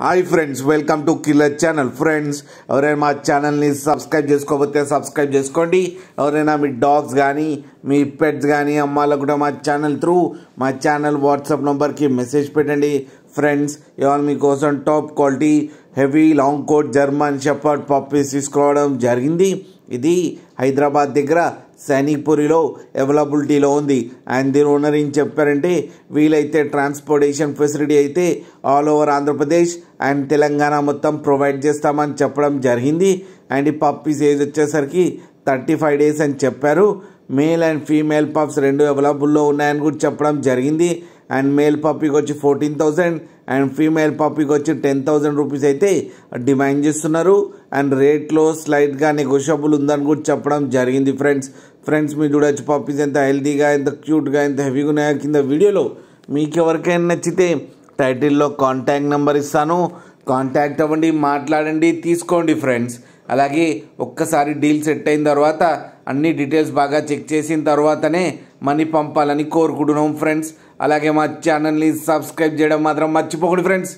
Hi friends, welcome to killer channel. Friends, ఎవరైనా మా ఛానల్ని సబ్స్క్రైబ్ చేసుకోకపోతే సబ్స్క్రైబ్ చేసుకోండి. ఎవరైనా మీ డాగ్స్ కానీ మీ పెట్స్ కానీ అమ్మాలకు కూడా మా ఛానల్ వాట్సాప్ నెంబర్కి మెసేజ్ పెట్టండి. ఫ్రెండ్స్, ఇవాళ మీకోసం top quality heavy long coat German shepherd puppies తీసుకోవడం జరిగింది. ఇది హైదరాబాద్ దగ్గర సైనిక్పురిలో అవైలబిలిటీలో ఉంది. అండ్ దీని ఓనర్ ఏం చెప్పారంటే, వీలైతే ట్రాన్స్పోర్టేషన్ ఫెసిలిటీ అయితే all over Andhra Pradesh and Telangana మొత్తం ప్రొవైడ్ చేస్తామని చెప్పడం జరిగింది. అండ్ ఈ పప్పీస్ ఏజ్ వచ్చేసరికి 35 days అని చెప్పారు. మేల్ అండ్ ఫీమేల్ పప్స్ రెండు అవైలబుల్లో ఉన్నాయని కూడా చెప్పడం జరిగింది. అండ్ మేల్ పప్పీకి వచ్చి 14,000 అండ్ ఫీమేల్ పప్పీకి వచ్చి 10,000 రూపీస్ అయితే డిమాండ్ చేస్తున్నారు. అండ్ రేట్లో స్లైట్గా నెగోషియబుల్ ఉందని కూడా చెప్పడం జరిగింది. ఫ్రెండ్స్ మీరు చూడొచ్చు పప్పీస్ ఎంత హెల్తీగా, ఎంత క్యూట్గా, ఎంత హెవీగా ఉన్నాయో కింద వీడియోలో. మీకు ఎవరికైనా నచ్చితే టైటిల్లో కాంటాక్ట్ నెంబర్ ఇస్తాను, కాంటాక్ట్ అవ్వండి, మాట్లాడండి, తీసుకోండి ఫ్రెండ్స్. అలాగే ఒక్కసారి డీల్ సెట్ అయిన తర్వాత అన్ని డీటెయిల్స్ బాగా చెక్ చేసిన తర్వాతనే మనీ పంపాలని కోరుకుంటున్నాం ఫ్రెండ్స్. అలాగే మా ఛానల్ని సబ్స్క్రైబ్ చేయడం మాత్రం మర్చిపోకండి ఫ్రెండ్స్.